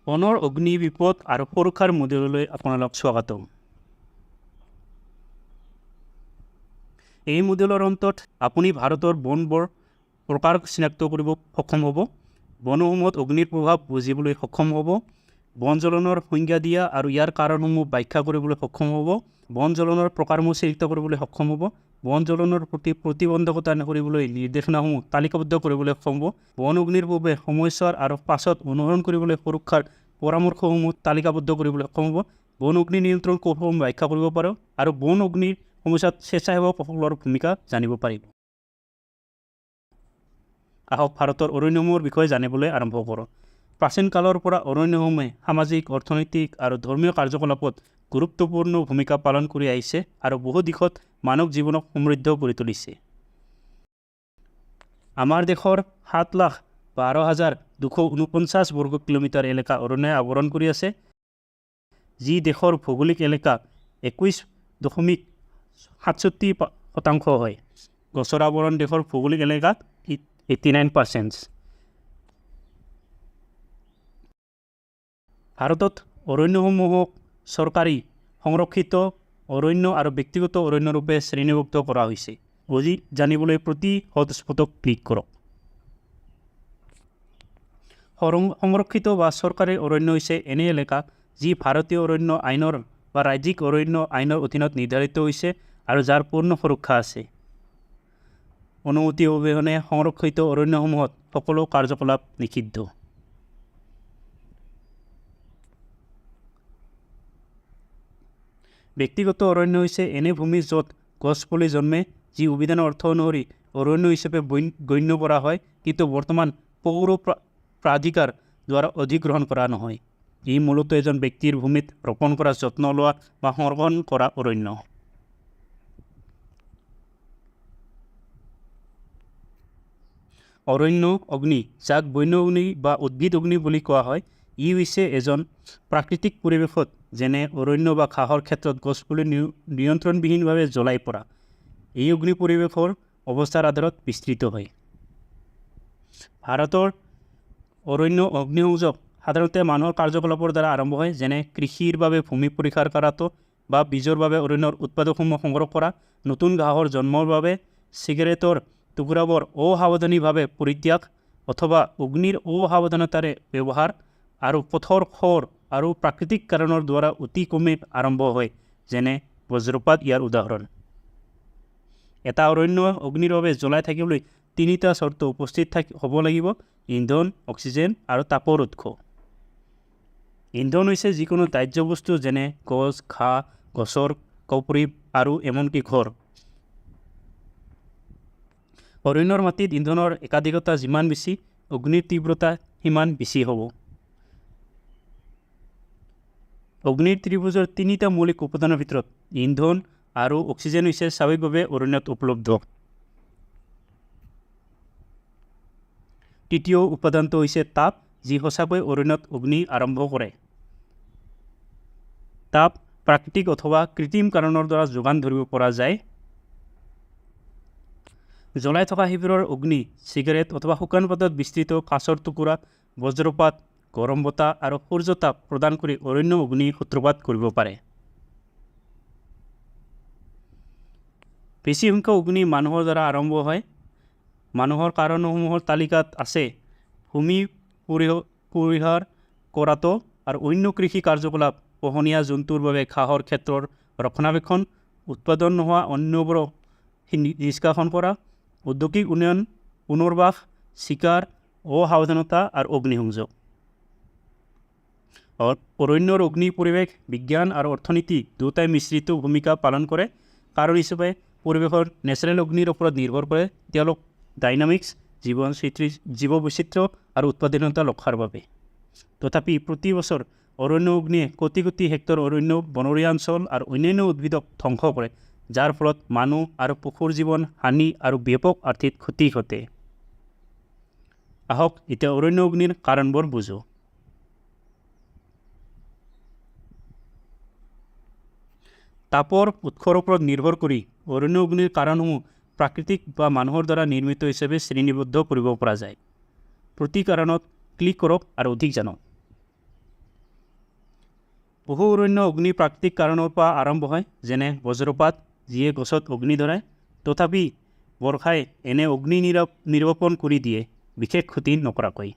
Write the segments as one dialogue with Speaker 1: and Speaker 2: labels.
Speaker 1: বনৰ অগ্নি বিপদ আৰু সুৰক্ষাৰ মডেললৈ আপোনালোক স্বাগতম। এই মডেলৰ অন্তত আপুনি ভাৰতৰ বনবোৰ প্ৰকাৰ চিনাক্ত কৰিব সক্ষম হ'ব, বনসমূহত অগ্নিৰ প্ৰভাৱ বুজিবলৈ সক্ষম হ'ব, বন জ্বলনৰ সংজ্ঞা দিয়া আৰু ইয়াৰ কাৰণসমূহ ব্যাখ্যা কৰিবলৈ সক্ষম হ'ব, বন জ্বলনৰ প্ৰকাৰসমূহ চিনাক্ত কৰিবলৈ সক্ষম হ'ব, বন জ্বলনৰ প্ৰতি প্ৰতিবন্ধকতা কৰিবলৈ নিৰ্দেশনাসমূহ তালিকাবদ্ধ কৰিবলৈ সক্ষম হ'ব, বন অগ্নিৰ পূৰ্বে সমস্যাৰ আৰু পাছত অনুসৰণ কৰিবলৈ সুৰক্ষাৰ পৰামৰ্শসমূহ তালিকাবদ্ধ কৰিবলৈ সক্ষম হ'ব, বন অগ্নি নিয়ন্ত্ৰণ কৌশলসমূহ ব্যাখ্যা কৰিব পাৰে আৰু বন অগ্নিৰ সমস্যাত স্বেচ্ছাসেৱকসকলৰ ভূমিকা জানিব পাৰিব। আহক ভাৰতৰ অৰণ্যসমূহৰ বিষয়ে জানিবলৈ আৰম্ভ কৰোঁ। প্ৰাচীন কালৰ পৰা অৰণ্যসমূহে সামাজিক, অৰ্থনৈতিক আৰু ধৰ্মীয় কাৰ্যকলাপত গুৰুত্বপূৰ্ণ ভূমিকা পালন কৰি আহিছে আৰু বহু দিশত মানৱ জীৱনক সমৃদ্ধ কৰি তুলিছে। আমাৰ দেশৰ 7,12,249 বৰ্গ কিলোমিটাৰ এলেকা অৰণ্যই আৱৰণ কৰি আছে, যি দেশৰ ভৌগোলিক এলেকা 21.67% হয়। গছৰ আৱৰণ দেশৰ ভৌগোলিক এলেকাত 89%। ভাৰতত অৰণ্যসমূহক চৰকাৰী, সংৰক্ষিত অৰণ্য আৰু ব্যক্তিগত অৰণ্যৰূপে শ্ৰেণীভুক্ত কৰা হৈছে। অধিক জানিবলৈ প্ৰতি হটস্পটক ক্লিক কৰক। সংৰক্ষিত বা চৰকাৰী অৰণ্য হৈছে এনে এলেকা যি ভাৰতীয় অৰণ্য আইনৰ বা ৰাজ্যিক অৰণ্য আইনৰ অধীনত নিৰ্ধাৰিত হৈছে আৰু যাৰ পূৰ্ণ সুৰক্ষা আছে। অনুমতি অবিহনে সংৰক্ষিত অৰণ্যসমূহত সকলো কাৰ্যকলাপ নিষিদ্ধ। ব্যক্তিগত অৰণ্য হৈছে এনে ভূমি য'ত গছপুলি জন্মে, যি অভিধানৰ অৰ্থ অনুসৰি অৰণ্য হিচাপে গণ্য কৰা হয়, কিন্তু বৰ্তমান পৌৰ প্ৰাধিকাৰ দ্বাৰা অধিগ্ৰহণ কৰা নহয়। ই মূলতঃ এজন ব্যক্তিৰ ভূমিত ৰোপণ কৰা, যত্ন লোৱা বা সংৰক্ষণ কৰা অৰণ্য। অৰণ্য অগ্নি, যাক বন্য অগ্নি বা উদ্ভিদ অগ্নি বুলি কোৱা হয়, ই হৈছে এজন প্ৰাকৃতিক পৰিৱেশত যেনে অৰণ্য বা ঘাঁহৰ ক্ষেত্ৰত গছপুলি নিয়ন্ত্ৰণবিহীনভাৱে জ্বলাই পৰা। এই অগ্নি পৰিৱেশৰ অৱস্থাৰ আধাৰত বিস্তৃত হয়। ভাৰতৰ অৰণ্য অগ্নিসংযোগ সাধাৰণতে মানুহৰ কাৰ্যকলাপৰ দ্বাৰা আৰম্ভ হয়, যেনে কৃষিৰ বাবে ভূমি পৰীক্ষা কৰাটো বা বীজৰ বাবে অৰণ্যৰ উৎপাদকসমূহ সংগ্ৰহ কৰা, নতুন ঘাঁহৰ জন্মৰ বাবে চিগাৰেটৰ টুকুৰাবোৰ অসাৱধানীভাৱে পৰিত্যাগ অথবা অগ্নিৰ অসাৱধানতাৰে ব্যৱহাৰ, আৰু পথৰ খৰ আৰু প্ৰাকৃতিক কাৰণৰ দ্বাৰা অতি কমে আৰম্ভ হয়, যেনে বজ্ৰপাত ইয়াৰ উদাহৰণ। এটা অৰণ্য অগ্নিৰ বাবে জ্বলাই থাকিবলৈ 3টা চৰ্ত উপস্থিত হ'ব লাগিব: ইন্ধন, অক্সিজেন আৰু তাপৰ উৎস। ইন্ধন হৈছে যিকোনো দাহ্য বস্তু যেনে গছ, ঘাঁহ, গছৰ কপৰি আৰু এমনকি ঘৰ। অৰণ্যৰ মাটিত ইন্ধনৰ একাধিকতা যিমান বেছি, অগ্নিৰ তীব্ৰতা সিমান বেছি হ'ব। অগ্নিৰ ত্ৰিভুজৰ 3টা মৌলিক উপাদানৰ ভিতৰত ইন্ধন আৰু অক্সিজেন হৈছে স্বাভাৱিকভাৱে অৰণ্যত উপলব্ধ। তৃতীয় উপাদানটো হৈছে তাপ, যি সঁচাকৈ অৰণ্যত অগ্নি আৰম্ভ কৰে। তাপ প্ৰাকৃতিক অথবা কৃত্ৰিম কাৰণৰ দ্বাৰা যোগান ধৰিব পৰা যায়। জ্বলাই থকা শিবিৰৰ অগ্নি চিগাৰেট অথবা শুকান পাতত বিস্তৃত কাঁচৰ টুকুৰা, বজ্ৰপাত, গৰম বতাহ আৰু সূৰ্য তাপ প্ৰদান কৰি অৰণ্য অগ্নি সূত্ৰপাত কৰিব পাৰে। বেছি সংখ্যক অগ্নি মানুহৰ দ্বাৰা আৰম্ভ হয়। মানুহৰ কাৰণসমূহৰ তালিকাত আছে ভূমি পৰিহাৰ কৰাটো আৰু অন্য কৃষি কাৰ্যকলাপ, পোহনীয়া জন্তুৰ বাবে ঘাঁহৰ ক্ষেত্ৰৰ ৰক্ষণাবেক্ষণ, উৎপাদন নোহোৱা অন্যবোৰ নিষ্কাশন কৰা, ঔদ্যোগিক উন্নয়ন, পুনৰ্বাস, চিকাৰ, অসাৱধানতা আৰু অগ্নিসংযোগ। অৰণ্যৰ অগ্নি পৰিৱেশ বিজ্ঞান আৰু অৰ্থনীতি দুয়োটাই মিশ্ৰিত ভূমিকা পালন কৰে। কাৰণ হিচাপে পৰিৱেশৰ নেচাৰেল অগ্নিৰ ওপৰত নিৰ্ভৰ কৰে তেওঁলোক ডাইনামিক্স, জীৱ বৈচিত্ৰ্য আৰু উৎপাদনতা ৰক্ষাৰ বাবে। তথাপি প্ৰতি বছৰ অৰণ্য অগ্নিয়ে কোটি কোটি হেক্টৰ অৰণ্য, বনৰীয়া অঞ্চল আৰু অন্যান্য উদ্ভিদক ধ্বংস কৰে, যাৰ ফলত মানুহ আৰু পশুৰ জীৱন হানি আৰু ব্যাপক আৰ্থিক ক্ষতি ঘটে। আহক এতিয়া অৰণ্য অগ্নিৰ কাৰণবোৰ বুজো। তাপৰ উৎসৰ ওপৰত নিৰ্ভৰ কৰি অৰণ্য অগ্নিৰ কাৰণসমূহ প্ৰাকৃতিক বা মানুহৰ দ্বাৰা নিৰ্মিত হিচাপে শ্ৰেণীবদ্ধ কৰিব পৰা যায়। প্ৰতি কাৰণত ক্লিক কৰক আৰু অধিক জানক। বহু অৰণ্য অগ্নি প্ৰাকৃতিক কাৰণৰ পৰা আৰম্ভ হয়, যেনে বজ্ৰপাত, যিয়ে গছত অগ্নি ধৰায়। তথাপি বৰ্ষাই এনে অগ্নি নিৰ্বাপন কৰি দিয়ে, বিশেষ ক্ষতি নকৰাকৈ।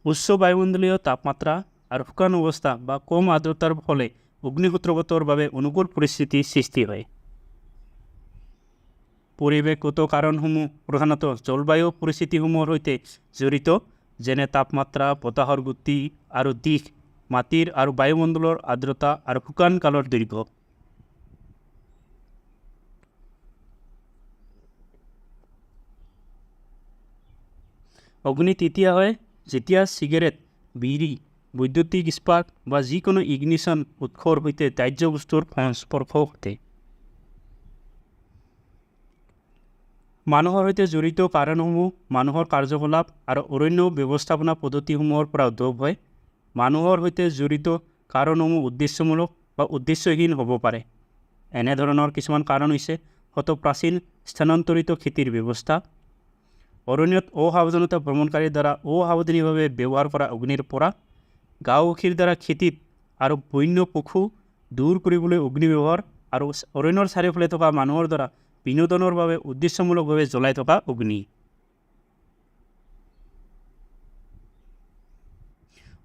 Speaker 1: উচ্চ বায়ুমণ্ডলীয় তাপমাত্ৰা আৰু শুকান অৱস্থা বা কম আৰ্দ্ৰতাৰ ফলে অগ্নিসূত্ৰপাতৰ বাবে অনুকূল পৰিস্থিতিৰ সৃষ্টি হয়। পৰিৱেশগত কাৰণসমূহ প্ৰধানতঃ জলবায়ু পৰিস্থিতিসমূহৰ সৈতে জড়িত, যেনে তাপমাত্ৰা, বতাহৰ গতি আৰু দিশ, মাটিৰ আৰু বায়ুমণ্ডলৰ আৰ্দ্ৰতা আৰু শুকান কালৰ দৈৰ্ঘ্য। অগ্নি তেতিয়া হয় যেতিয়া চিগাৰেট, বিড়ি, বৈদ্যুতিক ইস্পাত বা যিকোনো ইগনিশ্যন উৎসৰ সৈতে দাহ্য বস্তুৰ সংস্পৰ্শ ঘটে। মানুহৰ সৈতে জড়িত কাৰণসমূহ মানুহৰ কাৰ্যকলাপ আৰু অৰণ্য ব্যৱস্থাপনা পদ্ধতিসমূহৰ পৰা উদ্ভৱ হয়। মানুহৰ সৈতে জড়িত কাৰণসমূহ উদ্দেশ্যমূলক বা উদ্দেশ্যহীন হ'ব পাৰে। এনেধৰণৰ কিছুমান কাৰণ হৈছে প্ৰাচীন স্থানান্তৰিত খেতিৰ ব্যৱস্থা, অৰণ্যত অসাৱধানতা ভ্ৰমণকাৰীৰ দ্বাৰা অসাৱধানীভাৱে ব্যৱহাৰ কৰা অগ্নিৰ পৰা, গাঁওবাসীৰ দ্বাৰা খেতিত আৰু বন্য পশু দূৰ কৰিবলৈ অগ্নি ব্যৱহাৰ, আৰু অৰণ্যৰ চাৰিওফালে থকা মানুহৰ দ্বাৰা বিনোদনৰ বাবে উদ্দেশ্যমূলকভাৱে জ্বলাই থকা অগ্নি।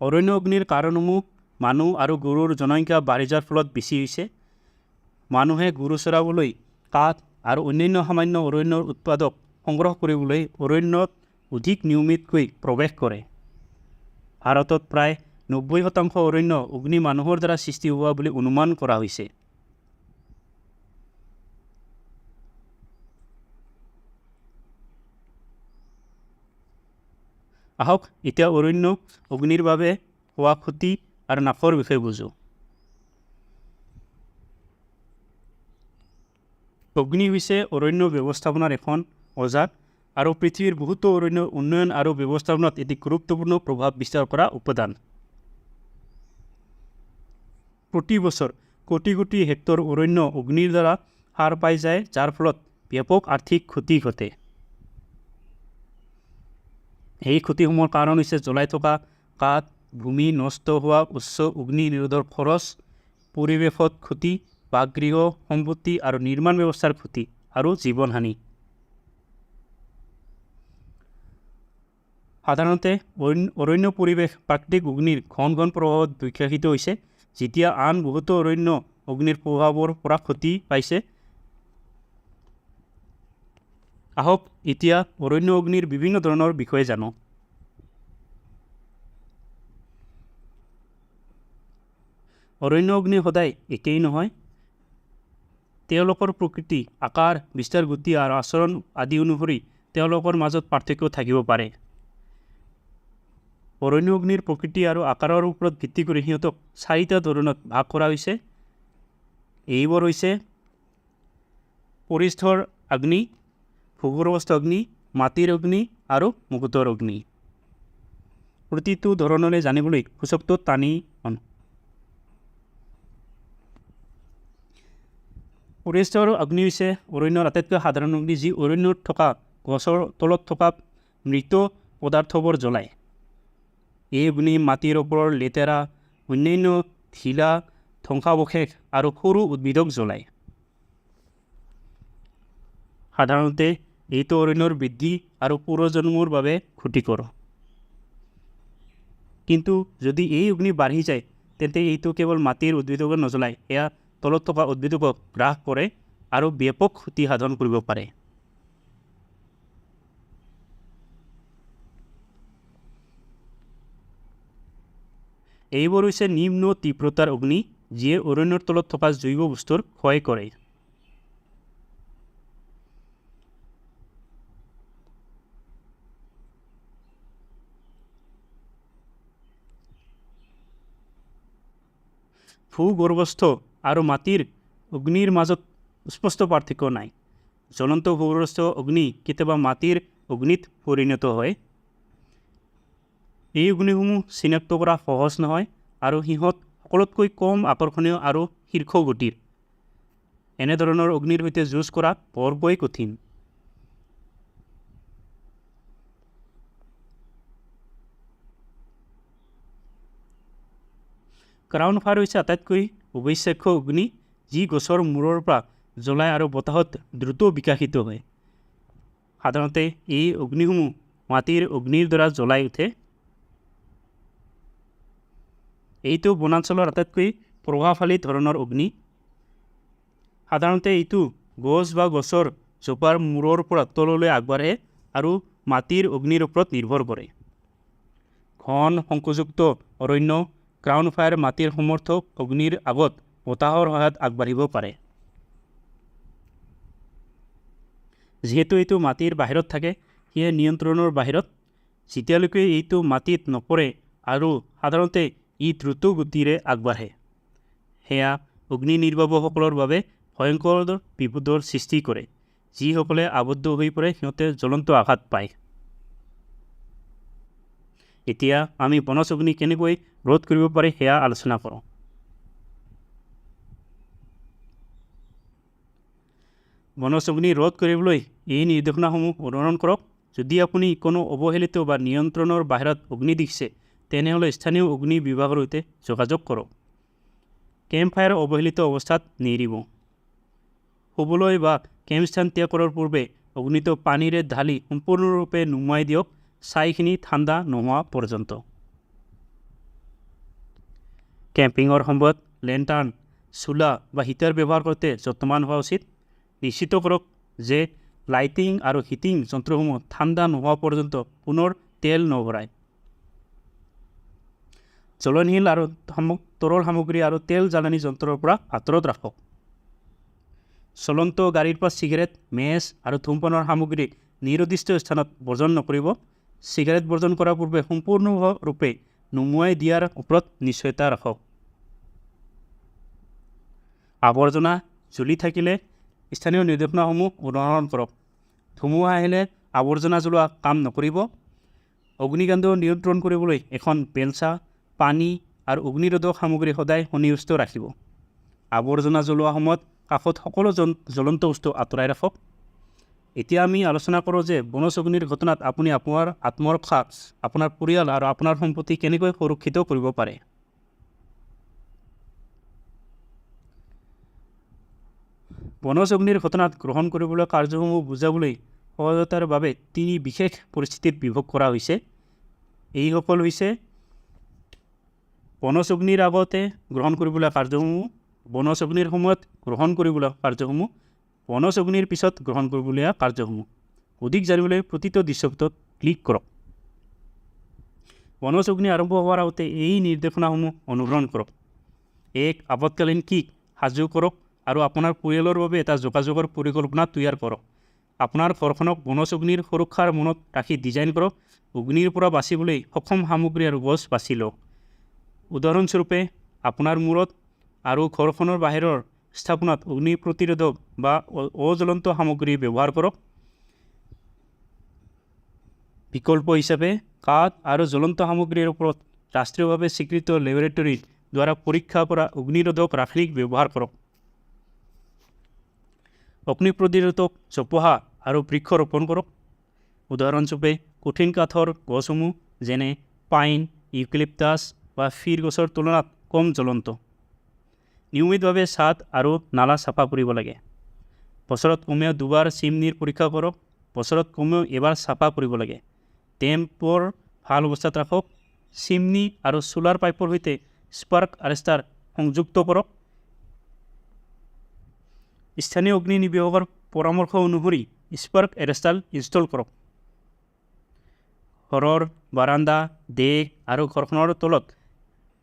Speaker 1: অৰণ্য অগ্নিৰ কাৰণসমূহ মানুহ আৰু গৰুৰ জনসংখ্যা বাঢ়ি যোৱাৰ ফলত বেছি হৈছে। মানুহে গৰু চৰাবলৈ কাঠ আৰু অন্যান্য সামান্য অৰণ্যৰ উৎপাদক সংগ্ৰহ কৰিবলৈ অৰণ্যত অধিক নিয়মিতকৈ প্ৰৱেশ কৰে। ভাৰতত প্ৰায় 90% অৰণ্য অগ্নি মানুহৰ দ্বাৰা সৃষ্টি হোৱা বুলি অনুমান কৰা হৈছে। আহক এতিয়া অৰণ্য অগ্নিৰ বাবে হোৱা ক্ষতি আৰু নাশৰ বিষয়ে বুজোঁ। অগ্নি হৈছে অৰণ্য ব্যৱস্থাপনাৰ এখন অজাত আৰু পৃথিৱীৰ বহুতো অৰণ্য উন্নয়ন আৰু ব্যৱস্থাপনাত এটি গুৰুত্বপূৰ্ণ প্ৰভাৱ বিস্তাৰ কৰা উপাদান। প্ৰতি বছৰ কোটি কোটি হেক্টৰ অৰণ্য অগ্নিৰ দ্বাৰা সাৰ পাই যায়, যাৰ ফলত ব্যাপক আৰ্থিক ক্ষতি ঘটে। এই ক্ষতিসমূহৰ কাৰণ হৈছে জ্বলাই থকা কাঠ, ভূমি নষ্ট হোৱা উচ্চ অগ্নি নিৰোধৰ খৰচ, পৰিৱেশত ক্ষতি, বাসগৃহ, সম্পত্তি আৰু নিৰ্মাণ ব্যৱস্থাৰ ক্ষতি আৰু জীৱনহানি। সাধাৰণতে অৰণ্য পৰিৱেশ প্ৰাকৃতিক অগ্নিৰ ঘন ঘন প্ৰভাৱত বিকশিত হৈছে, যেতিয়া আন বহুতো অৰণ্য অগ্নিৰ প্ৰভাৱৰ পৰা ক্ষতি পাইছে। আহক এতিয়া অৰণ্য অগ্নিৰ বিভিন্ন ধৰণৰ বিষয়ে জানো। অৰণ্য অগ্নি সদায় একেই নহয়। তেওঁলোকৰ প্ৰকৃতি, আকাৰ, বিস্তাৰ গতি আৰু আচৰণ আদি অনুসৰি তেওঁলোকৰ মাজত পাৰ্থক্য থাকিব পাৰে। অৰণ্য অগ্নিৰ প্ৰকৃতি আৰু আকাৰৰ ওপৰত ভিত্তি কৰি সিহঁতক 4টা ধৰণত ভাগ কৰা হৈছে। এইবোৰ হৈছে পৰিস্থৰ অগ্নি, ভূগৰ্ভস্থ অগ্নি, মাটিৰ অগ্নি আৰু মুকুটৰ অগ্নি। প্ৰতিটো ধৰণলৈ জানিবলৈ সূচকটো টানি আন। পৰিস্থৰ অগ্নি হৈছে অৰণ্যৰ আটাইতকৈ সাধাৰণ অগ্নি, যি অৰণ্যত থকা গছৰ তলত থকা মৃত পদাৰ্থবোৰ জ্বলায়। এই অগ্নি মাটিৰ ওপৰৰ লেতেৰা, অন্যান্য ঢিলা ধ্বংসাৱশেষ আৰু সৰু উদ্ভিদক জ্বলায়। সাধাৰণতে এইটো অৰণ্যৰ বৃদ্ধি আৰু পুনৰ্জন্মৰ বাবে ক্ষতিকৰ। কিন্তু যদি এই অগ্নি বাঢ়ি যায়, তেন্তে এইটো কেৱল মাটিৰ উদ্ভিদক নজ্বলায়, এয়া তলত থকা উদ্ভিদকক গ্ৰাস কৰে আৰু ব্যাপক ক্ষতি সাধন কৰিব পাৰে। এইবোৰ হৈছে নিম্ন তীব্ৰতাৰ অগ্নি, যিয়ে অৰণ্যৰ তলত থকা জৈৱ বস্তুৰ ক্ষয় কৰে। ভূগৰ্ভস্থ আৰু মাটিৰ অগ্নিৰ মাজত স্পষ্ট পাৰ্থক্য নাই। জ্বলন্ত ভূগৰ্ভস্থ অগ্নি কেতিয়াবা মাটিৰ অগ্নিত পৰিণত হয়। এই অগ্নিসমূহ চিনাক্ত কৰা সহজ নহয় আৰু সিহঁত সকলোতকৈ কম আকৰ্ষণীয় আৰু শীৰ্ষ গতিৰ। এনেধৰণৰ অগ্নিৰ সৈতে যুঁজ কৰা বৰকৈ কঠিন। ক্ৰাউন ফায়াৰ হৈছে আটাইতকৈ অবিশ্বাস্য অগ্নি যি গছৰ মূৰৰ পৰা জ্বলাই আৰু বতাহত দ্ৰুত বিকশিত হয়। সাধাৰণতে এই অগ্নিসমূহ মাটিৰ অগ্নিৰ দ্বাৰা জ্বলাই উঠে। এইটো বনাঞ্চলৰ আটাইতকৈ প্ৰভাৱশালী ধৰণৰ অগ্নি। সাধাৰণতে এইটো গছ বা গছৰ জোপাৰ মূৰৰ পৰা তললৈ আগবাঢ়ে আৰু মাটিৰ অগ্নিৰ ওপৰত নিৰ্ভৰ কৰে। ঘন সংকোচযুক্ত অৰণ্য ক্ৰাউন ফায়াৰ মাটিৰ সমৰ্থক অগ্নিৰ আগত বতাহৰ সহায়ত আগবাঢ়িব পাৰে। যিহেতু এইটো মাটিৰ বাহিৰত থাকে, সেয়ে নিয়ন্ত্ৰণৰ বাহিৰত। যেতিয়ালৈকে এইটো মাটিত নপৰে আৰু সাধাৰণতে ই দ্ৰুত গতিৰে আগবাঢ়ে, সেয়া অগ্নি নিৰ্বাপকসকলৰ বাবে ভয়ংকৰ বিপদৰ সৃষ্টি কৰে। যিসকলে আবদ্ধ হৈ পৰে সিহঁতে জ্বলন্ত আঘাত পায়। এতিয়া আমি বনজ অগ্নি কেনেকৈ ৰোধ কৰিব পাৰি সেয়া আলোচনা কৰোঁ। বনজ অগ্নি ৰোধ কৰিবলৈ এই নিৰ্দেশনাসমূহ অনুসৰণ কৰক। যদি আপুনি কোনো অৱহেলিত বা নিয়ন্ত্ৰণৰ বাহিৰত অগ্নি দেখিছে, তেনেহ'লে স্থানীয় অগ্নি বিভাগৰ সৈতে যোগাযোগ কৰক। কেম্প ফায়াৰ অৱহেলিত অৱস্থাত নেৰিব। শুবলৈ বা কেম্প স্থান ত্যাগ কৰাৰ পূৰ্বে অগ্নিটো পানীৰে ঢালি সম্পূৰ্ণৰূপে নুমাই দিয়ক, ছাইখিনি ঠাণ্ডা নোহোৱা পৰ্যন্ত। কেম্পিঙৰ সময়ত লেণ্টাৰ্ণ, চোলা বা হিটাৰ ব্যৱহাৰ কৰোঁতে যত্নৱান হোৱা উচিত। নিশ্চিত কৰক যে লাইটিং আৰু হিটিং যন্ত্ৰসমূহ ঠাণ্ডা নোহোৱা পৰ্যন্ত পুনৰ তেল নভৰাই। জ্বলনশীল আৰু তৰল সামগ্ৰী আৰু তেল জ্বালানি যন্ত্ৰৰ পৰা আঁতৰত ৰাখক। চলন্ত গাড়ীৰ পৰা চিগাৰেট, মেচ আৰু ধূমপানৰ সামগ্ৰী নিৰ্দিষ্ট স্থানত বৰ্জন নকৰিব। চিগাৰেট বৰ্জন কৰাৰ পূৰ্বে সম্পূৰ্ণৰূপে নুমুৱাই দিয়াৰ ওপৰত নিশ্চয়তা ৰাখক। আৱৰ্জনা জ্বলি থাকিলে স্থানীয় নিৰ্দেশনাসমূহ অনুসৰণ কৰক। ধুমুহা আহিলে আৱৰ্জনা জ্বলোৱা কাম নকৰিব। অগ্নিকাণ্ড নিয়ন্ত্ৰণ কৰিবলৈ এখন বেলচা, পানী আৰু অগ্নিৰোধক সামগ্ৰী সদায় সন্নিৱিষ্ট ৰাখিব। আৱৰ্জনা জ্বলোৱা সময়ত কাষত সকলো জ্বলন্ত বস্তু আঁতৰাই ৰাখক। এতিয়া আমি আলোচনা কৰোঁ যে বনজ অগ্নিৰ ঘটনাত আপুনি আপোনাৰ আত্মৰক্ষা, আপোনাৰ পৰিয়াল আৰু আপোনাৰ সম্পত্তি কেনেকৈ সুৰক্ষিত কৰিব পাৰে। বনজ অগ্নিৰ ঘটনাত গ্ৰহণ কৰিবলৈ কাৰ্যসমূহ বুজাবলৈ সহজতাৰ বাবে 3 বিশেষ পৰিস্থিতিত বিভক্ত কৰা হৈছে। এইসকল হৈছে বনজ অগ্নিৰ আগতে গ্ৰহণ কৰিবলৈ কাৰ্যসমূহ, বনজ অগ্নিৰ সময়ত গ্ৰহণ কৰিবলৈ কাৰ্যসমূহ, বনজ অগ্নিৰ পিছত গ্ৰহণ কৰিবলগীয়া কাৰ্যসমূহ। অধিক জানিবলৈ প্ৰতিটো দৃশ্যপটত ক্লিক কৰক। বনজ অগ্নি আৰম্ভ হোৱাৰ আগতে এই নিৰ্দেশনাসমূহ অনুসৰণ কৰক। 1. আপতকালীন কিট সাজু কৰক আৰু আপোনাৰ পৰিয়ালৰ বাবে এটা যোগাযোগৰ পৰিকল্পনা তৈয়াৰ কৰক। আপোনাৰ ঘৰখনক বনজ অগ্নিৰ সুৰক্ষাৰ মনত ৰাখি ডিজাইন কৰক। অগ্নিৰ পৰা বাচিবলৈ সক্ষম সামগ্ৰী আৰু গছ বাছি লওক। উদাহৰণস্বৰূপে, আপোনাৰ মূৰত আৰু ঘৰখনৰ বাহিৰৰ স্থাপনাত অগ্নি প্ৰতিৰোধক বা অজ্বলন্ত সামগ্ৰী ব্যৱহাৰ কৰক। বিকল্প হিচাপে কাঠ আৰু জ্বলন্ত সামগ্ৰীৰ ওপৰত ৰাষ্ট্ৰীয়ভাৱে স্বীকৃত লেবৰেটৰীৰ দ্বাৰা পৰীক্ষা কৰা অগ্নিৰোধক ৰাসায়নিক ব্যৱহাৰ কৰক। অগ্নি প্ৰতিৰোধক জোপোহা আৰু বৃক্ষ ৰোপণ কৰক। উদাহৰণস্বৰূপে, কঠিন কাঠৰ গছসমূহ যেনে পাইন, ইউকেলিপ্টাছ বা ফিৰ গছৰ তুলনাত কম জ্বলন্ত। নিয়মিতভাৱে ছাদ আৰু নালা চাফা কৰিব লাগে। বছৰত কমেও 2 বাৰ চিমনিৰ পৰীক্ষা কৰক। বছৰত কমেও এবাৰ চাফা কৰিব লাগে। টেম্পৰ ভাল অৱস্থাত ৰাখক। চিমনি আৰু চোলাৰ পাইপৰ সৈতে স্পাৰ্ক আৰেষ্টাৰ সংযুক্ত কৰক। স্থানীয় অগ্নি নিৰ্বাপকৰ পৰামৰ্শ অনুসৰি স্পাৰ্ক এৰেষ্টাৰ ইনষ্টল কৰক। ঘৰৰ বাৰাণ্ডা, দেশ আৰু ঘৰখনৰ তলত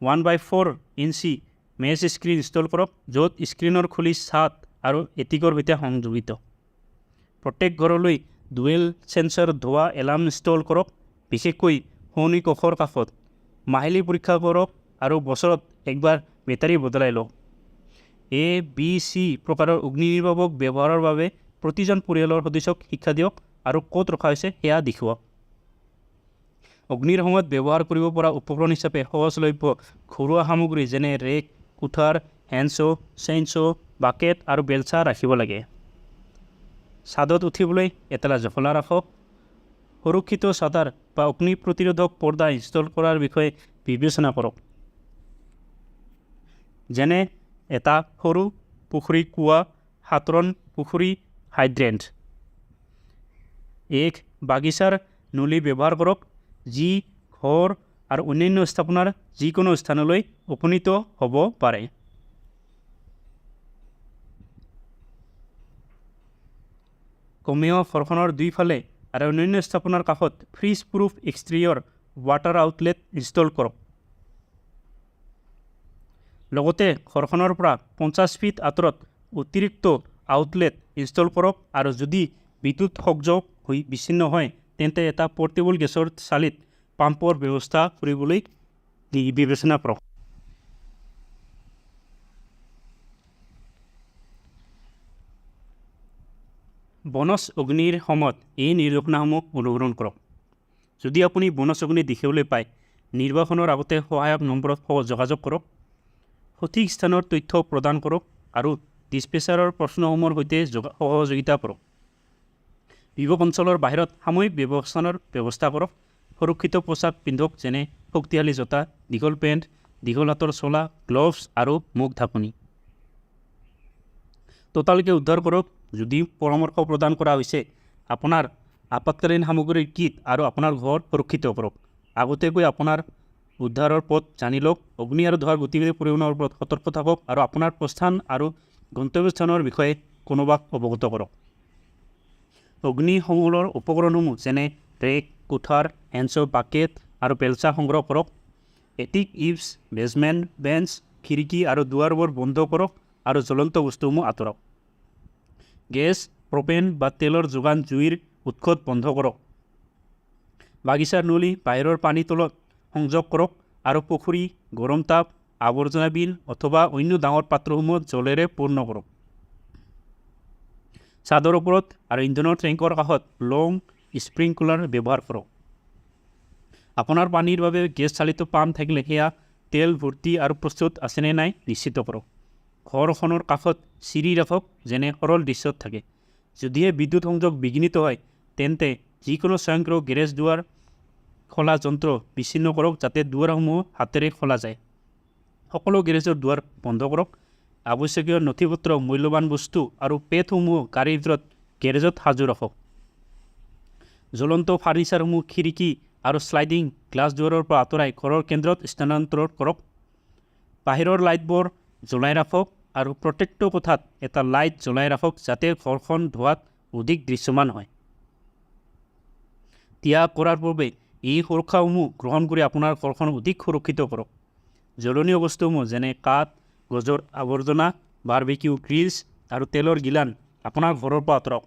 Speaker 1: 1/4 ইঞ্চি মেছ স্ক্ৰীণ ইনষ্টল কৰক, য'ত স্ক্ৰীণৰ খুলি ছাদ আৰু এটিকৰ সৈতে সংযোজিত। প্ৰত্যেক ঘৰলৈ ডুৱেল সেন্সৰ ধোঁৱা এলাৰ্ম ইনষ্টল কৰক, বিশেষকৈ শোৱনি কক্ষৰ কাষত। মাহিলী পৰীক্ষা কৰক আৰু বছৰত একবাৰ বেটাৰী বদলাই লওক। A, B, C প্ৰকাৰৰ অগ্নি নিৰ্বাপক ব্যৱহাৰৰ বাবে প্ৰতিজন পৰিয়ালৰ সদস্যক শিক্ষা দিয়ক আৰু ক'ত ৰখা হৈছে সেয়া দেখুৱাওক। অগ্নিৰ সময়ত ব্যৱহাৰ কৰিব পৰা উপকৰণ হিচাপে সহজলভ্য ঘৰুৱা সামগ্ৰী যেনে ৰেক, কুঠাৰ, হেণ্ডছ, চেইনছ, বাকেট আৰু বেলচা ৰাখিব লাগে। ছাদত উঠিবলৈ এটা জখলা ৰাখক। সুৰক্ষিত চাদৰ বা অগ্নি প্ৰতিৰোধক পৰ্দা ইনষ্টল কৰাৰ বিষয়ে বিবেচনা কৰক। যেনে এটা সৰু পুখুৰী, কুঁৱা, সাঁতোৰণ পুখুৰী, হাইড্ৰেণ্ট। এক বাগিচাৰ নলী ব্যৱহাৰ কৰক, যি ঘৰ আৰু অন্যান্য স্থাপনাৰ যিকোনো স্থানলৈ উপনীত হ'ব পাৰে। কমেও ঘৰখনৰ দুইফালে আৰু অন্যান্য স্থাপনাৰ কাষত fridge proof exterior water outlet install কৰক। লগতে ঘৰখনৰ পৰা 50 ফিট আঁতৰত অতিৰিক্ত আউটলেট ইনষ্টল কৰক আৰু যদি বিদ্যুৎ সংযোগ বিচ্ছিন্ন হয় তেন্তে এটা পৰ্টেবল গেছৰ চালিত পাম্পৰ ব্যৱস্থা কৰিবলৈ বিবেচনা কৰক। বনজ অগ্নিৰ সময়ত এই নিৰ্দেশনাসমূহ অনুসৰণ কৰক। যদি আপুনি বনজ অগ্নি দেখিবলৈ পায়, নিৰ্বাচনৰ আগতে সহায়ক নম্বৰত যোগাযোগ কৰক। সঠিক স্থানৰ তথ্য প্ৰদান কৰক আৰু ডিছপেচাৰৰ প্ৰশ্নসমূহৰ সৈতে সহযোগিতা কৰক। বিভৱ অঞ্চলৰ বাহিৰত সাময়িক ব্যৱস্থানৰ ব্যৱস্থা কৰক। সুৰক্ষিত পোছাক পিন্ধক, যেনে শক্তিশালী জোতা, দীঘল পেণ্ট, দীঘল হাতৰ চোলা, গ্লভছ আৰু মুখ ঢাকনি। ততালিকে উদ্ধাৰ কৰক। যদি পৰামৰ্শ প্ৰদান কৰা হৈছে, আপোনাৰ আপতকালীন সামগ্ৰীৰ কিট আৰু আপোনাৰ ঘৰ সুৰক্ষিত কৰক। আগতীয়াকৈ আপোনাৰ উদ্ধাৰৰ পথ জানি লওক। অগ্নি আৰু ধোঁৱাৰ গতিবিধি পৰিমাণৰ ওপৰত সতৰ্ক থাকক আৰু আপোনাৰ প্ৰস্থান আৰু গন্তব্যস্থানৰ বিষয়ে কোনোবাক অৱগত কৰক। অগ্নিশমনৰ উপকৰণসমূহ যেনে ৰেক, কুঠাৰ, হেণ্ডছ, বাকেট আৰু বেলচা সংগ্ৰহ কৰক। এটিক, ইভছ, বেজমেণ্ট, বেঞ্চ, খিৰিকী আৰু দুৱাৰবোৰ বন্ধ কৰক আৰু জ্বলন্ত বস্তুসমূহ আঁতৰাওক। গেছ, প্ৰপেন বা তেলৰ যোগান জুইৰ উৎসত বন্ধ কৰক। বাগিচাৰ নলী বাহিৰৰ পানীৰ তলত সংযোগ কৰক আৰু পুখুৰী, গৰম তাপ, আৱৰ্জনা বিল অথবা অন্য ডাঙৰ পাত্ৰসমূহ জলেৰে পূৰ্ণ কৰক। ছাদৰ ওপৰত আৰু ইন্ধনৰ টেংকৰ কাষত লং স্প্ৰিংকলাৰ ব্যৱহাৰ কৰক। আপোনাৰ পানীৰ বাবে গেছ চালিত পাম্প থাকিলে সেয়া তেল ভৰ্তি আৰু প্ৰস্তুত আছেনে নাই নিশ্চিত কৰক। ঘৰখনৰ কাষত চিৰি ৰাখক, যেনে সৰল দৃশ্যত থাকে। যদিহে বিদ্যুৎ সংযোগ বিঘ্নিত হয় তেন্তে যিকোনো স্বয়ংক্ৰিয় গেৰেজ দুৱাৰ খোলা যন্ত্ৰ বিচ্ছিন্ন কৰক, যাতে দুৱাৰসমূহ হাতেৰে খোলা যায়। সকলো গেৰেজৰ দুৱাৰ বন্ধ কৰক। আৱশ্যকীয় নথিপত্ৰ, মূল্যৱান বস্তু আৰু পেডসমূহ গাড়ীৰ ভিতৰত গেৰেজত সাজু ৰাখক। জ্বলন্ত ফাৰ্নিচাৰসমূহ খিৰিকী আৰু শ্লাইডিং গ্লাছ দুৱাৰৰ পৰা আঁতৰাই ঘৰৰ কেন্দ্ৰত স্থানান্তৰ কৰক। বাহিৰৰ লাইটবোৰ জ্বলাই ৰাখক আৰু প্ৰত্যেকটো কোঠাত এটা লাইট জ্বলাই ৰাখক, যাতে ঘৰখন ধোঁৱাত অধিক দৃশ্যমান হয়। ত্যাগ কৰাৰ পূৰ্বে এই সুৰক্ষাসমূহ গ্ৰহণ কৰি আপোনাৰ ঘৰখন অধিক সুৰক্ষিত কৰক। জ্বলনীয় বস্তুসমূহ যেনে কাঠ, গছৰ আৱৰ্জনা, বাৰবিকিউ গ্ৰিলছ আৰু তেলৰ গিলান আপোনাৰ ঘৰৰ পৰা আঁতৰাওক।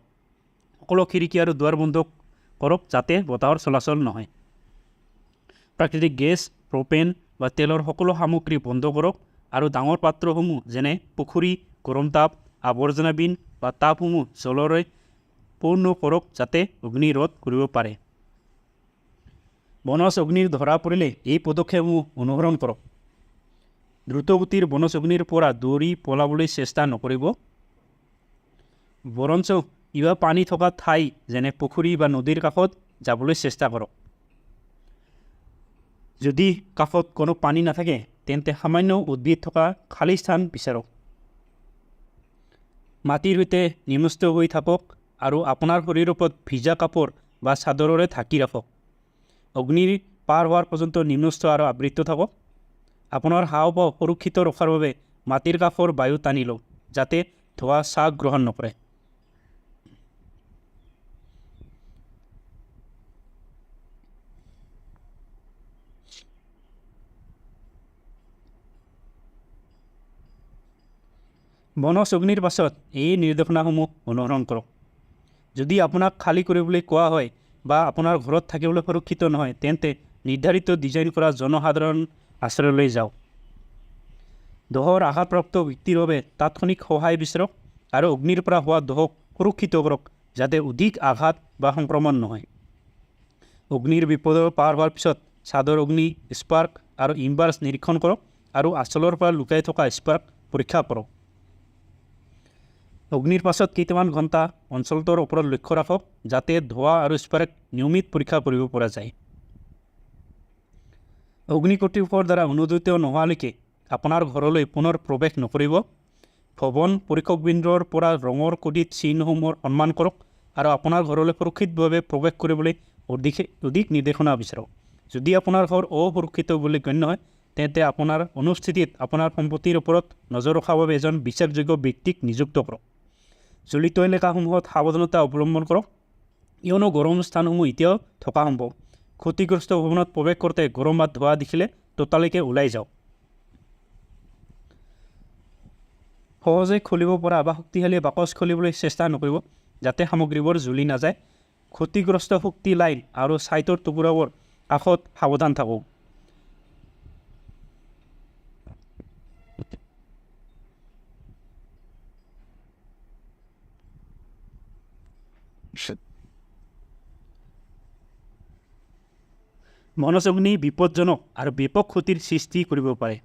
Speaker 1: সকলো খিৰিকী আৰু দুৱাৰ বন্ধ কৰক, যাতে বতাহৰ চলাচল নহয়। প্ৰাকৃতিক গেছ, প্ৰপেন বা তেলৰ সকলো সামগ্ৰী বন্ধ কৰক আৰু ডাঙৰ পাত্ৰসমূহ যেনে পুখুৰী, গৰম তাপ, আৱৰ্জনা বিন বা টাবসমূহ জলৰে পূৰ্ণ কৰক, যাতে অগ্নি ৰোধ কৰিব পাৰে। বনজ অগ্নিৰ ধৰা পৰিলে এই পদক্ষেপসমূহ অনুসৰণ কৰক। দ্ৰুতগতিৰ বনজ অগ্নিৰ পৰা দৌৰি পলাবলৈ চেষ্টা নকৰিব। বৰঞ্চ কিবা পানী থকা ঠাই যেনে পুখুৰী বা নদীৰ কাষত যাবলৈ চেষ্টা কৰক। যদি কাষত কোনো পানী নাথাকে তেন্তে সামান্য উদ্ভিদ থকা খালী স্থান বিচাৰক। মাটিৰ সৈতে নিমজ্জিত হৈ থাকক আৰু আপোনাৰ শৰীৰৰ ওপৰত ভিজা কাপোৰ বা চাদৰেৰে ঢাকি ৰাখক। অগ্নিৰ পাৰ হোৱাৰ পৰ্যন্ত নিমজ্জিত আৰু আবৃত থাকক। আপোনাৰ হাওঁফাওঁ সুৰক্ষিত ৰখাৰ বাবে মাটিৰ কাষৰ বায়ু টানি লওক, যাতে ধোঁৱা শ্বাস গ্ৰহণ নকৰে। বনজ অগ্নিৰ পাছত এই নিৰ্দেশনাসমূহ অনুসৰণ কৰক। যদি আপোনাক খালী কৰিবলৈ কোৱা হয় বা আপোনাৰ ঘৰত থাকিবলৈ সুৰক্ষিত নহয় তেন্তে নিৰ্ধাৰিত ডিজাইন কৰা জনসাধাৰণ আশ্ৰয়লৈ যাওক। দহৰ আঘাতপ্ৰাপ্ত ব্যক্তিৰ বাবে তাৎক্ষণিক সহায় বিচাৰক আৰু অগ্নিৰ পৰা হোৱা দহক সুৰক্ষিত কৰক, যাতে অধিক আঘাত বা সংক্ৰমণ নহয়। অগ্নিৰ বিপদৰ পাৰ হোৱাৰ পিছত ছাদৰ অগ্নি স্পাৰ্ক আৰু ইম্বাৰ্ছ নিৰীক্ষণ কৰক আৰু আচলৰ পৰা লুকাই থকা স্পাৰ্ক পৰীক্ষা কৰক। অগ্নিৰ পাছত কেইটামান ঘণ্টা অঞ্চলটোৰ ওপৰত লক্ষ্য ৰাখক, যাতে ধোঁৱা আৰু স্পাৰ্ক নিয়মিত পৰীক্ষা কৰিব পৰা যায়। অগ্নি কৰ্তৃপক্ষৰ দ্বাৰা অনুমোদিত নোহোৱালৈকে আপোনাৰ ঘৰলৈ পুনৰ প্ৰৱেশ নকৰিব। ভৱন পৰীক্ষকবৃন্দৰ পৰা ৰঙৰ কোডিত চিহ্নসমূহৰ সন্মান কৰক আৰু আপোনাৰ ঘৰলৈ সুৰক্ষিতভাৱে প্ৰৱেশ কৰিবলৈ অধিক নিৰ্দেশনা বিচাৰক। যদি আপোনাৰ ঘৰ অসুৰক্ষিত বুলি গণ্য হয় তেন্তে আপোনাৰ অনুস্থিতিত আপোনাৰ সম্পত্তিৰ ওপৰত নজৰ ৰখাৰ বাবে এজন বিশ্বাসযোগ্য ব্যক্তিক নিযুক্ত কৰক। চলিত এলেকাসমূহত সাৱধানতা অৱলম্বন কৰক কিয়নো গৰম স্থানসমূহ এতিয়াও থকা সম্ভৱ। ক্ষতিগ্ৰস্ত ভৱনত প্ৰৱেশ কৰোঁতে গৰম বা ধোঁৱা দেখিলে ততালিকে ওলাই যাওক। সহজে খুলিব পৰা বা শক্তিশালী বাকচ খুলিবলৈ চেষ্টা নকৰিব যাতে সামগ্ৰীবোৰ জ্বলি নাযায়। ক্ষতিগ্ৰস্ত শক্তি লাইন আৰু ছাইটৰ টুকুৰাবোৰ কাষত সাৱধান থাকক। বনজ বিপদজনক আৰু ব্যাপক ক্ষতিৰ সৃষ্টি কৰিব পাৰে।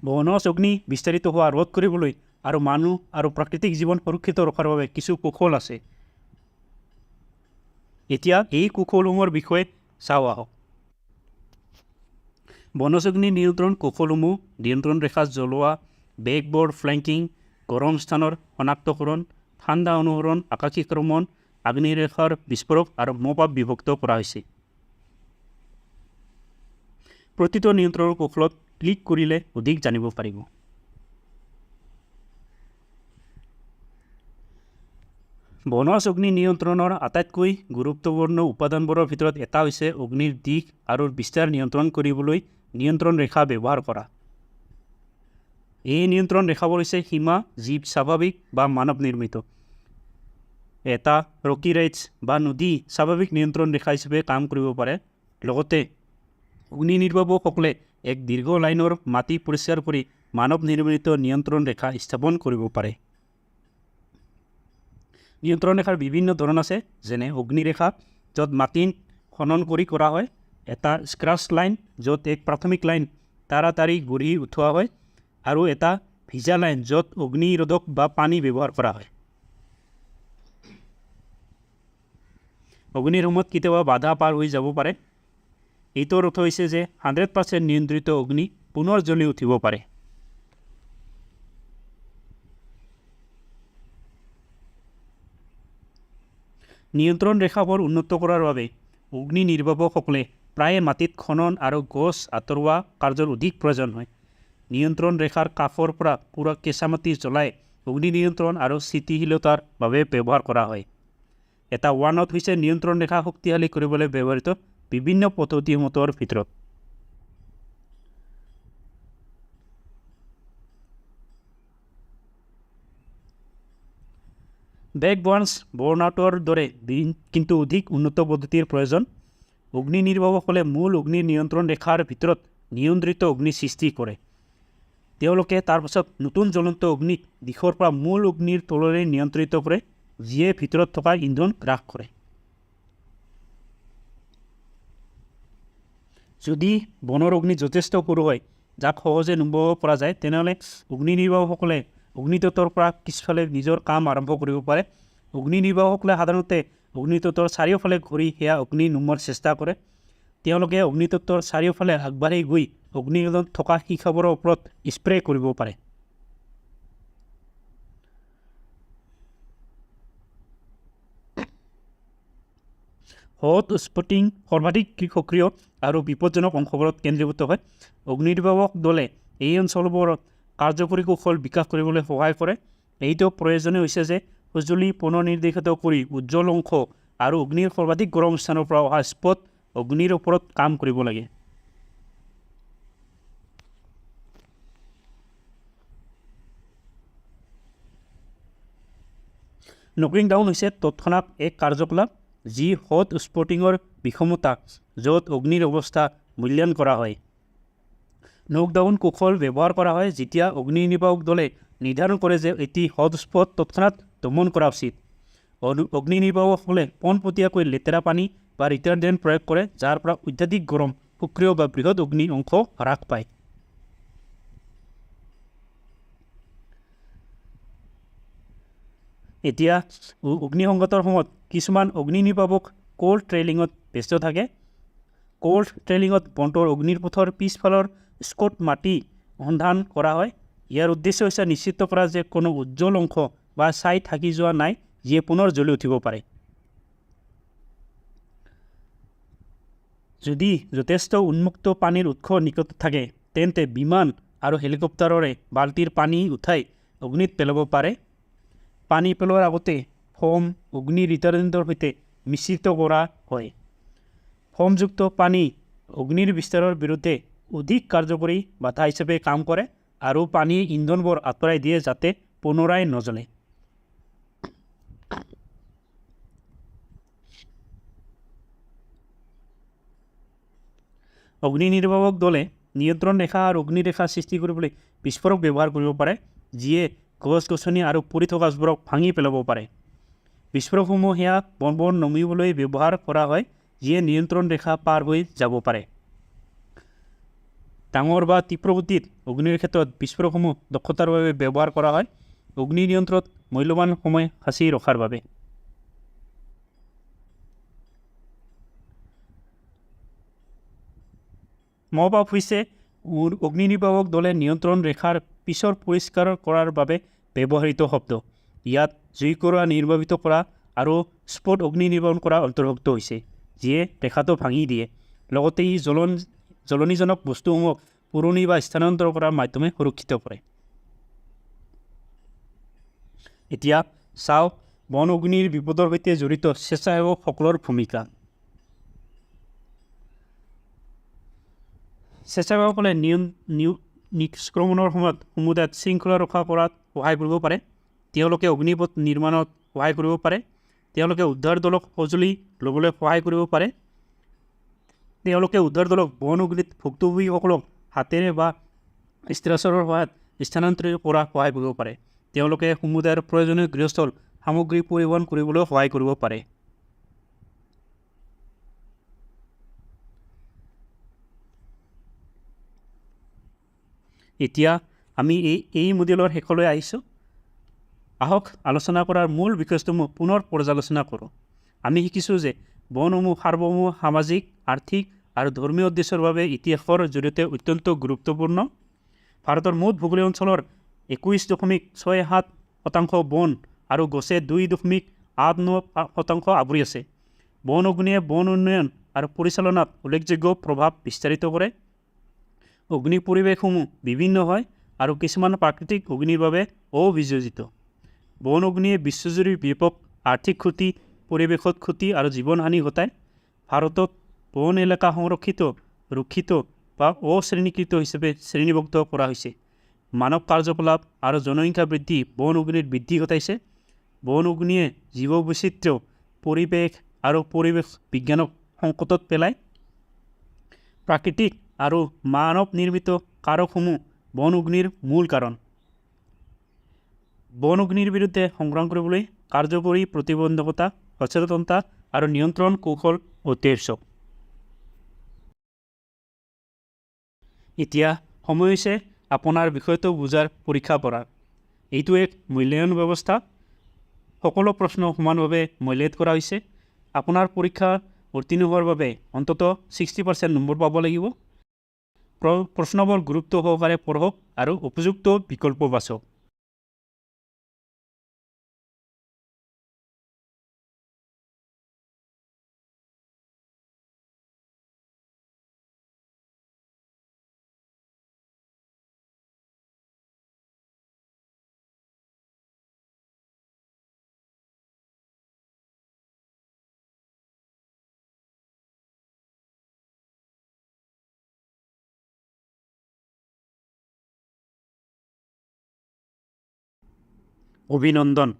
Speaker 1: বনজ অগ্নি বিস্তাৰিত হোৱা ৰোধ কৰিবলৈ আৰু মানুহ আৰু প্ৰাকৃতিক জীৱন সুৰক্ষিত ৰখাৰ বাবে কিছু কৌশল আছে। এতিয়া এই কৌশলসমূহৰ বিষয়ে চাওঁ আহক। বনজ অগ্নি নিয়ন্ত্ৰণ কৌশলসমূহ নিয়ন্ত্ৰণ ৰেখা জ্বলোৱা, বেকবৰ্ড ফ্লেংকিং, গৰম স্থানৰ শনাক্তকৰণ, ঠাণ্ডা অনুসৰণ, আকাশীক্ৰমণ, আগ্নিৰেখাৰ বিস্ফোৰক আৰু মপআপ বিভক্ত কৰা হৈছে। প্ৰতিটো নিয়ন্ত্ৰণৰ কৌশলত ক্লিক কৰিলে অধিক জানিব পাৰিব। বনজ অগ্নি নিয়ন্ত্ৰণৰ আটাইতকৈ গুৰুত্বপূৰ্ণ উপাদানবোৰৰ ভিতৰত এটা হৈছে অগ্নিৰ দিশ আৰু বিস্তাৰ নিয়ন্ত্ৰণ কৰিবলৈ নিয়ন্ত্ৰণ ৰেখা ব্যৱহাৰ কৰা। এই নিয়ন্ত্ৰণ ৰেখাবোৰ হৈছে সীমা যি স্বাভাৱিক বা মানৱ নিৰ্মিত। এটা ৰকি ৰাইটছ বা নদী স্বাভাৱিক নিয়ন্ত্ৰণ ৰেখা হিচাপে কাম কৰিব পাৰে। লগতে অগ্নি নিৰ্বাপকসকলে এক দীৰ্ঘ লাইনৰ মাটি পৰিষ্কাৰ কৰি মানৱ নিৰ্মিত নিয়ন্ত্ৰণ ৰেখা স্থাপন কৰিব পাৰে। নিয়ন্ত্ৰণ ৰেখাৰ বিভিন্ন ধৰণ আছে, যেনে অগ্নিৰেখা য'ত মাটি খনন কৰি কৰা হয়, এটা স্ক্ৰাচ লাইন য'ত এক প্ৰাথমিক লাইন তাড়াতাড়ি গঢ়ি উঠোৱা হয়, আৰু এটা ভিজা লাইন য'ত অগ্নিৰোধক বা পানী ব্যৱহাৰ কৰা হয়। অগ্নিৰ সময়ত কেতিয়াবা বাধা পাৰ হৈ যাব পাৰে। এইটোৰ অৰ্থ হৈছে যে 100% নিয়ন্ত্ৰিত অগ্নি পুনৰ জ্বলি উঠিব পাৰে। নিয়ন্ত্ৰণ ৰেখাবোৰ উন্নত কৰাৰ বাবে অগ্নি নিৰ্বাপকসকলে প্ৰায়ে মাটিত খনন আৰু গছ আঁতৰোৱা কাৰ্যৰ অধিক প্ৰয়োজন হয়। নিয়ন্ত্ৰণ ৰেখাৰ কাষৰ পৰা পুৰা কেঁচা মাটি জ্বলাই অগ্নি নিয়ন্ত্ৰণ আৰু স্থিতিশীলতাৰ বাবে ব্যৱহাৰ কৰা হয়। এটা ওৱানত হৈছে নিয়ন্ত্ৰণ ৰেখা শক্তিশালী কৰিবলৈ ব্যৱহৃত বিভিন্ন পদ্ধতিসমূহৰ ভিতৰত। বেক বাৰ্ণআউটৰ দৰে কিন্তু অধিক উন্নত পদ্ধতিৰ প্ৰয়োজন। অগ্নি নিৰ্বাপকসকলে মূল অগ্নি নিয়ন্ত্ৰণ ৰেখাৰ ভিতৰত নিয়ন্ত্ৰিত অগ্নি সৃষ্টি কৰে। তেওঁলোকে তাৰ পাছত নতুন জ্বলন্ত অগ্নিক দিশৰ পৰা মূল অগ্নিৰ তললৈ নিয়ন্ত্ৰিত কৰে, যিয়ে ভিতৰত থকা ইন্ধন হ্ৰাস কৰে। যদি বনৰ অগ্নি যথেষ্ট সৰু হয় যাক সহজে নুমুৱাব পৰা যায়, তেনেহ'লে অগ্নি নিৰ্বাপকসকলে অগ্নিতত্বৰ পৰা পিছফালে নিজৰ কাম আৰম্ভ কৰিব পাৰে। অগ্নি নিৰ্বাপকসকলে সাধাৰণতে অগ্নিতত্বৰ চাৰিওফালে ঘূৰি সেয়া অগ্নি নুমুৱাৰ চেষ্টা কৰে। তেওঁলোকে অগ্নিতত্বৰ চাৰিওফালে আগবাঢ়ি গৈ অগ্নিৰোধত থকা শিখাবোৰৰ ওপৰত স্প্ৰে কৰিব পাৰে। হট স্পটিং সৰ্বাধিক সক্ৰিয় আৰু বিপদজনক অংশবোৰত কেন্দ্ৰীভূত হয়। অগ্নি নিৰ্বাপক দলে এই অঞ্চলবোৰত কাৰ্যকৰী কৌশল বিকাশ কৰিবলৈ সহায় কৰে। এইটো প্ৰয়োজনীয় হৈছে যে সঁজুলি পুনৰ নিৰ্দেশিত কৰি উজ্জ্বল অংশ আৰু অগ্নিৰ সৰ্বাধিক গৰম স্থানৰ পৰা অহা স্পট অগ্নিৰ ওপৰত কাম কৰিব লাগে। নকিং ডাউন হৈছে তৎক্ষণাত এক কাৰ্যকলাপ যি হট স্পটিঙৰ বিষমতা য'ত অগ্নিৰ অৱস্থা মূল্যায়ন কৰা হয়। নকডাউন কৌশল ব্যৱহাৰ কৰা হয় যেতিয়া অগ্নি নিৰ্বাপক দলে নিৰ্ধাৰণ কৰে যে এটি হটস্পট তৎক্ষণাত দমন কৰা উচিত। অগ্নি নিৰ্বাপকসকলে পোনপটীয়াকৈ লেতেৰা পানী বা ৰিটাৰ্ডেণ্ট প্ৰয়োগ কৰে যাৰ পৰা অত্যাধিক গৰম, সক্ৰিয় বা বৃহৎ অগ্নি অংশ হ্ৰাস পায়। এতিয়া অগ্নিসংগতৰ সময়ত কিছুমান অগ্নি নিৰ্বাপক কোল্ড ট্ৰেইলিঙত ব্যস্ত থাকে। কোল্ড ট্ৰেইলিঙত বন্টৰ অগ্নিৰ পথৰ পিছফালৰ স্কট মাটি সন্ধান কৰা হয়। ইয়াৰ উদ্দেশ্য হৈছে নিশ্চিত কৰা যে কোনো উজ্জ্বল অংশ বা ছাই থাকি যোৱা নাই যিয়ে পুনৰ জ্বলি উঠিব পাৰে। যদি যথেষ্ট উন্মুক্ত পানীৰ উৎস নিকট থাকে তেন্তে বিমান আৰু হেলিকপ্টাৰৰে বাল্টিৰ পানী উঠাই অগ্নিত পেলাব পাৰে। পানী পেলোৱাৰ আগতে ফোম অগ্নি ৰিটাৰ্ডেণ্টৰ সৈতে মিশ্ৰিত কৰা হয়। ফোমযুক্ত পানী অগ্নিৰ বিস্তাৰৰ বিৰুদ্ধে অধিক কাৰ্যকৰী বাধা হিচাপে কাম কৰে আৰু পানীৰ ইন্ধনবোৰ আঁতৰাই দিয়ে যাতে পুনৰাই নজ্বলে। অগ্নি নিৰ্বাপক দলে নিয়ন্ত্ৰণ ৰেখা আৰু অগ্নিৰেখা সৃষ্টি কৰিবলৈ বিস্ফোৰক ব্যৱহাৰ কৰিব পাৰে, যিয়ে গছ-গছনি আৰু পৰি থকা গছবোৰক ভাঙি পেলাব পাৰে। বিস্ফোৰকসমূহ সেয়া বনবোৰ নমিবলৈ ব্যৱহাৰ কৰা হয়, যিয়ে নিয়ন্ত্ৰণ ৰেখা পাৰ হৈ যাব পাৰে। ডাঙৰ বা তীব্ৰ গতিত অগ্নিৰ ক্ষেত্ৰত বিস্ফোৰকসমূহ দক্ষতাৰ বাবে ব্যৱহাৰ কৰা হয়, অগ্নি নিয়ন্ত্ৰণত মূল্যৱান সময় সাঁচি ৰখাৰ বাবে। মপ-আপ হৈছে অগ্নি নিৰ্বাপক দলে নিয়ন্ত্ৰণ ৰেখাৰ পিছৰ পৰিষ্কাৰ কৰাৰ বাবে ব্যৱহৃত শব্দ। ইয়াত জুই কৰা, নিৰ্বাপিত কৰা আৰু স্পট অগ্নি নিৰ্বাপন কৰা অন্তৰ্ভুক্ত হৈছে, যিয়ে ৰেখাটো ভাঙি দিয়ে। লগতে ই জ্বলনীজনক বস্তুসমূহক পুৰণি বা স্থানান্তৰ কৰাৰ মাধ্যমে সুৰক্ষিত কৰে। এতিয়া চাওক বন অগ্নিৰ বিপদৰ সৈতে জড়িত স্বেচ্ছাসেৱকসকলৰ ভূমিকা। স্বেচ্ছাসেৱকসকলে নিষ্ক্ৰমণৰ সময়ত সমুদায়ত শৃংখলা ৰক্ষা কৰাত সহায় কৰিব পাৰে। তেওঁলোকে অগ্নিপথ নিৰ্মাণত সহায় কৰিব পাৰে। তেওঁলোকে উদ্ধাৰ দলক সঁজুলি ল'বলৈ সহায় কৰিব পাৰে। তেওঁলোকে উদ্ধাৰ দলক বন অগ্নিত ভুক্তভোগীসকলক হাতেৰে বা ষ্ট্ৰেচাৰৰ সহায়ত স্থানান্তৰিত কৰাত সহায় কৰিব পাৰে। তেওঁলোকে সমুদায়ৰ প্ৰয়োজনীয় গৃহস্থল সামগ্ৰী পৰিবহণ কৰিবলৈ সহায় কৰিব পাৰে। এতিয়া আমি এই মডেলৰ শেষলৈ আহিছোঁ। আহক আলোচনা কৰাৰ মূল বিষয়সমূহ পুনৰ পৰ্যালোচনা কৰোঁ। আমি শিকিছোঁ যে বনসমূহ সাৰ্বভৌম সামাজিক, আৰ্থিক আৰু ধৰ্মীয় উদ্দেশ্যৰ বাবে ইতিহাসৰ জৰিয়তে অত্যন্ত গুৰুত্বপূৰ্ণ। ভাৰতৰ মুঠ ভৌগোলিক অঞ্চলৰ 21.67% বন আৰু গছে 2.89% আৱৰি আছে। বন অগ্নিয়ে বন উন্নয়ন আৰু পৰিচালনাত উল্লেখযোগ্য প্ৰভাৱ বিস্তাৰিত কৰে। অগ্নি পৰিৱেশসমূহ বিভিন্ন হয় আৰু কিছুমান প্ৰাকৃতিক অগ্নিৰ বাবে অভিযোজিত। বন অগ্নিয়ে বিশ্বজুৰি ব্যাপক আৰ্থিক ক্ষতি, পৰিৱেশত ক্ষতি আৰু জীৱনহানি ঘটায়। ভাৰতত বন এলেকা সংৰক্ষিত, ৰক্ষিত বা অশ্ৰেণীকৃত হিচাপে শ্ৰেণীভুক্ত কৰা হৈছে। মানৱ কাৰ্যকলাপ আৰু জনসংখ্যা বৃদ্ধি বন অগ্নিৰ বৃদ্ধি ঘটাইছে। বন অগ্নিয়ে জীৱ বৈচিত্ৰ্য, পৰিৱেশ আৰু পৰিৱেশ বিজ্ঞানক সংকটত পেলায়। প্ৰাকৃতিক আৰু মানৱ নিৰ্মিত কাৰকসমূহ বন অগ্নিৰ মূল কাৰণ। বন অগ্নিৰ বিৰুদ্ধে সংগ্ৰাম কৰিবলৈ কাৰ্যকৰী প্ৰতিবন্ধকতা, সচেতনতা আৰু নিয়ন্ত্ৰণ কৌশল অতি আৱশ্যক। এতিয়া সময় হৈছে আপোনাৰ বিষয়টো বুজাৰ পৰীক্ষা কৰাৰ। এইটো এক মূল্যায়ন ব্যৱস্থা। সকলো প্ৰশ্ন সমানভাৱে মূল্যায়িত কৰা হৈছে। আপোনাৰ পৰীক্ষা উত্তীৰ্ণ হোৱাৰ বাবে অন্ততঃ 60% নম্বৰ পাব লাগিব। প্ৰশ্নবোৰ গুৰুত্ব সহকাৰে পঢ়ক আৰু উপযুক্ত বিকল্প বাছক। অভিনন্দন।